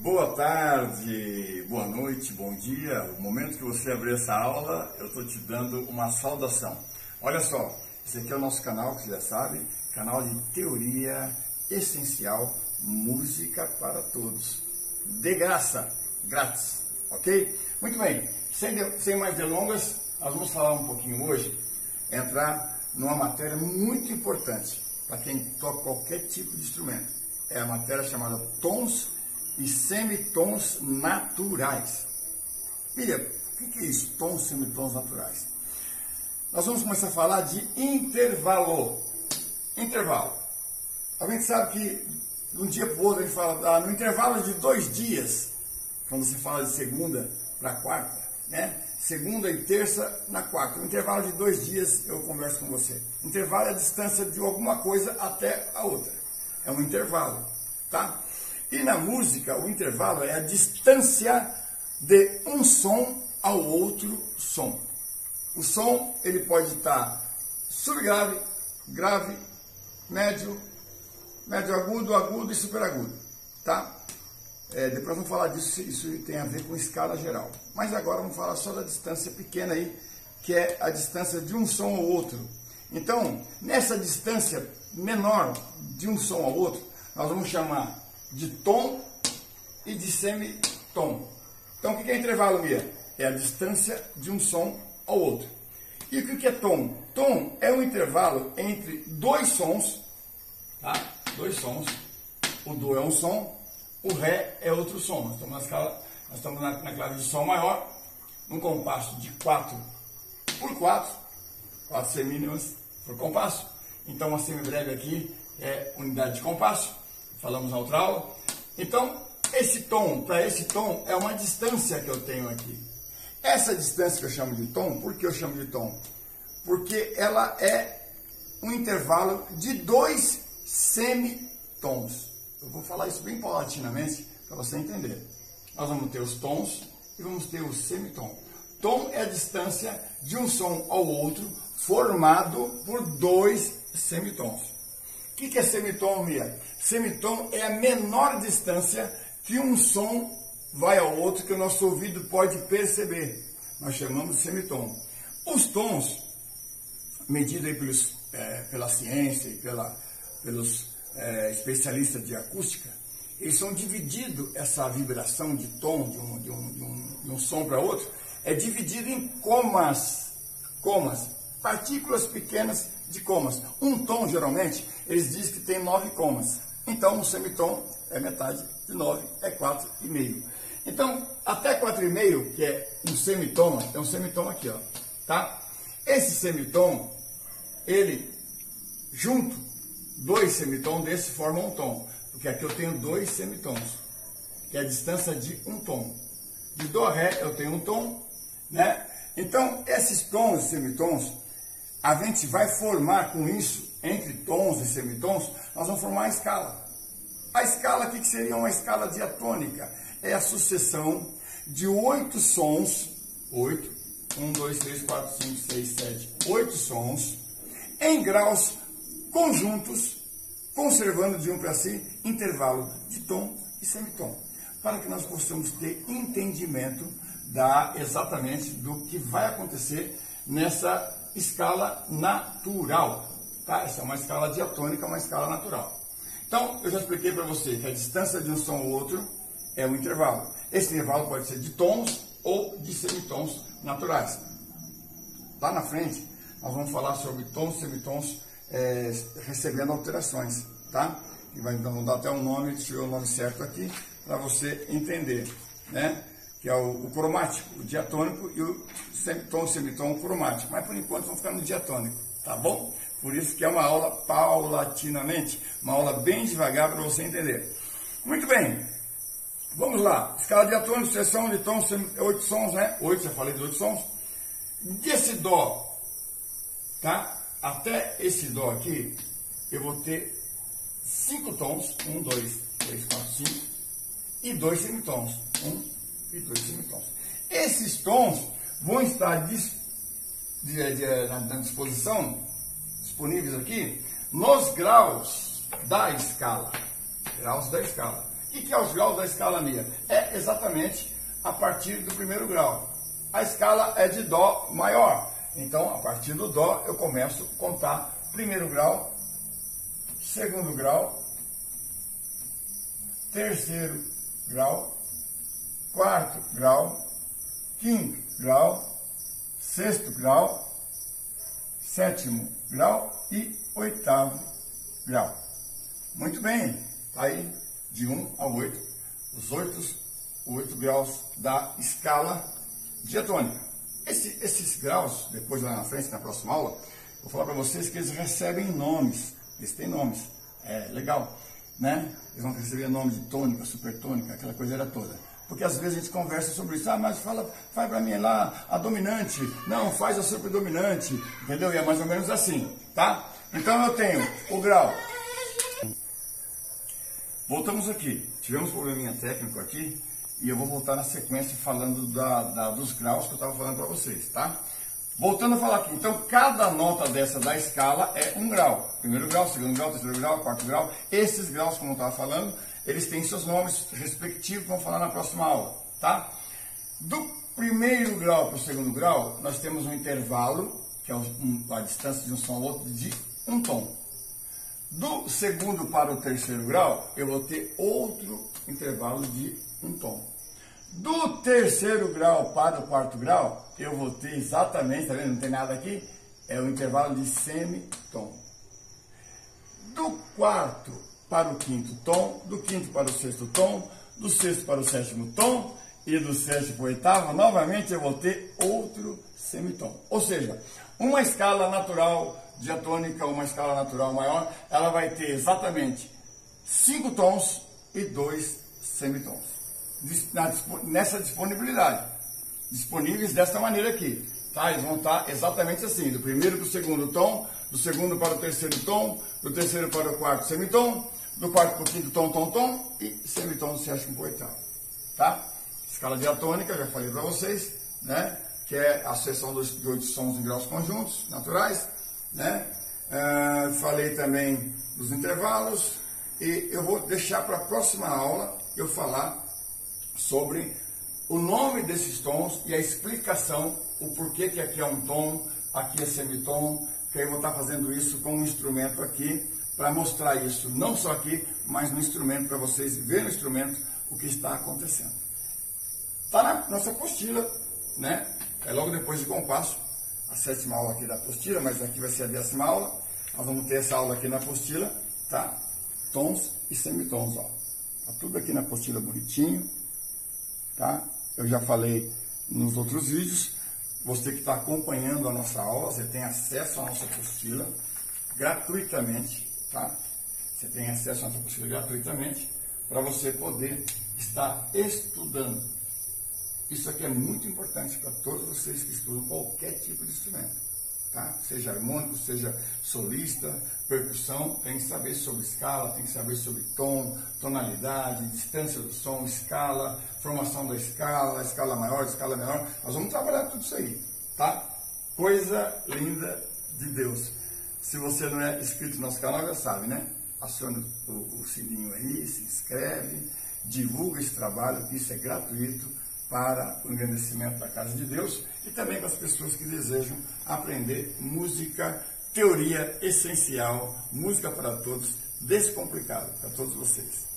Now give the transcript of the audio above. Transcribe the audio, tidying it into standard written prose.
Boa tarde, boa noite, bom dia. No momento que você abrir essa aula, eu estou te dando uma saudação. Olha só, esse aqui é o nosso canal, que você já sabe, canal de teoria essencial, música para todos. De graça, grátis, ok? Muito bem, sem mais delongas, nós vamos falar um pouquinho hoje, entrar numa matéria muito importante para quem toca qualquer tipo de instrumento. É a matéria chamada tons e semitons naturais. Filha, o que é isso? Tons e semitons naturais. Nós vamos começar a falar de intervalo. Intervalo. A gente sabe que de um dia para o outro a gente fala, no intervalo de 2 dias, quando se fala de segunda para quarta, né? Segunda e terça na quarta. No intervalo de 2 dias eu converso com você. Intervalo é a distância de alguma coisa até a outra. É um intervalo, tá? E na música, o intervalo é a distância de um som ao outro som. O som, ele pode estar subgrave, grave, médio, médio agudo, agudo e superagudo, tá? Depois vamos falar disso, isso tem a ver com escala geral. Mas agora vamos falar só da distância pequena aí, que é a distância de um som ao outro. Então, nessa distância menor de um som ao outro, nós vamos chamar de tom e de semitom. Então, o que é intervalo, Mia? É a distância de um som ao outro. E o que é tom? Tom é um intervalo entre 2 sons, tá? 2 sons. O do é um som, o ré é outro som. Nós estamos na clave de sol maior, num compasso de 4 por 4, 4 semínimas por compasso. Então, uma semibreve aqui é unidade de compasso. Falamos na outra aula. Então, esse tom, para esse tom, é uma distância que eu tenho aqui. Essa distância que eu chamo de tom, por que eu chamo de tom? Porque ela é um intervalo de 2 semitons. Eu vou falar isso bem paulatinamente para você entender. Nós vamos ter os tons e vamos ter o semitom. Tom é a distância de um som ao outro formado por 2 semitons. O que é semitom, Mia? Semitom é a menor distância que um som vai ao outro que o nosso ouvido pode perceber. Nós chamamos de semitom. Os tons, medidos aí pela ciência e pelos especialistas de acústica, eles são divididos, essa vibração de tom de um som para outro, é dividido em comas, partículas pequenas de comas. Um tom, geralmente, eles dizem que tem 9 comas. Então, um semitom é metade de 9, é 4,5. Então, até 4,5, que é um semitom, é um semitom aqui, ó, tá? Esse semitom, ele, junto, 2 semitons desse formam um tom. Porque aqui eu tenho 2 semitons, que é a distância de um tom. De dó a ré eu tenho um tom, né? Então, esses tons e semitons, a gente vai formar com isso, entre tons e semitons, nós vamos formar a escala. A escala, o que seria uma escala diatônica? É a sucessão de 8 sons, 8, 1, 2, 3, 4, 5, 6, 7, 8 sons, em graus conjuntos, conservando de um para si intervalo de tom e semitom, para que nós possamos ter entendimento exatamente do que vai acontecer nessa escala natural, tá? Essa é uma escala diatônica, uma escala natural. Então, eu já expliquei para você que a distância de um som ao outro é um intervalo. Esse intervalo pode ser de tons ou de semitons naturais. Lá na frente, nós vamos falar sobre tons e semitons recebendo alterações, tá? E vamos dar até um nome, deixa eu ver o nome certo aqui, para você entender, né? Que é o cromático, o diatônico, e o semitom cromático. Mas por enquanto vamos ficar no diatônico, tá bom? Por isso que é uma aula paulatinamente, uma aula bem devagar para você entender. Muito bem, vamos lá. Escala diatônica, sucessão de tons, 8 sons, né? 8, já falei de 8 sons. Desse dó, tá? Até esse dó aqui, eu vou ter 5 tons, 1, 2, 3, 4, 5, e 2 semitons, 1 e 2 semitons. Esses tons vão estar na disposição, disponíveis aqui, nos graus da escala. que é os graus da escala Nia? É exatamente a partir do primeiro grau. A escala é de Dó maior. Então, a partir do Dó, eu começo a contar primeiro grau, segundo grau, terceiro grau, quarto grau, quinto grau, sexto grau, sétimo grau e oitavo grau. Muito bem, aí de 1 a 8, os 8 graus da escala diatônica. Esses graus, depois lá na frente, na próxima aula, vou falar para vocês que eles recebem nomes, eles têm nomes, é legal, né? Eles vão receber nome de tônica, supertônica, aquela coisa toda. Porque às vezes a gente conversa sobre isso, mas faz para mim lá a dominante, não, faz a superdominante, entendeu? E é mais ou menos assim, tá? Então eu tenho o grau. Voltamos aqui, tivemos um probleminha técnico aqui, e eu vou voltar na sequência falando dos graus que eu estava falando para vocês, tá? Voltando a falar aqui, então cada nota dessa da escala é um grau. Primeiro grau, segundo grau, terceiro grau, quarto grau. Esses graus, como eu estava falando, eles têm seus nomes respectivos, vamos falar na próxima aula, tá? Do primeiro grau para o segundo grau, nós temos um intervalo, que é a distância de um som ao outro, de um tom. Do segundo para o terceiro grau, eu vou ter outro intervalo de um tom. Do terceiro grau para o quarto grau, eu vou ter exatamente, tá vendo? Não tem nada aqui, é o intervalo de semitom. Do quarto para o quinto tom, do quinto para o sexto tom, do sexto para o sétimo tom e do sétimo para o oitavo, novamente eu vou ter outro semitom. Ou seja, uma escala natural diatônica, uma escala natural maior, ela vai ter exatamente 5 tons e 2 semitons. Nessa disponibilidade, disponíveis desta maneira aqui, tá? Eles vão estar exatamente assim, do primeiro para o segundo tom, do segundo para o terceiro tom, do terceiro para o quarto semitom, do quarto para o quinto tom, tom, e semitom do sétimo para o oitavo, tá? Escala diatônica, já falei para vocês, né? Que é a seção de 8 sons em graus conjuntos, naturais, né? Falei também dos intervalos, e eu vou deixar para a próxima aula eu falar sobre o nome desses tons e a explicação, o porquê que aqui é um tom, aqui é semitom, que eu vou estar fazendo isso com um instrumento aqui, para mostrar isso, não só aqui, mas no instrumento, para vocês verem no instrumento o que está acontecendo. Está na nossa apostila, né? É logo depois de compasso, a 7ª aula aqui da apostila, mas aqui vai ser a 10ª aula, nós vamos ter essa aula aqui na apostila, tá? Tons e semitons, ó. Tá tudo aqui na apostila bonitinho. Tá? Eu já falei nos outros vídeos, você que está acompanhando a nossa aula, você tem acesso à nossa apostila gratuitamente, tá? Você tem acesso à nossa apostila gratuitamente para você poder estar estudando. Isso aqui é muito importante para todos vocês que estudam qualquer tipo de instrumento, tá? Seja harmônico, seja solista, percussão, tem que saber sobre escala, tem que saber sobre tom, tonalidade, distância do som, escala, formação da escala maior, escala menor. Nós vamos trabalhar tudo isso aí, tá? Coisa linda de Deus. Se você não é inscrito no nosso canal, já sabe, né? Acione o sininho aí, se inscreve, divulga esse trabalho, que isso é gratuito para o engrandecimento da casa de Deus e também para as pessoas que desejam aprender música, teoria essencial, música para todos, descomplicado para todos vocês.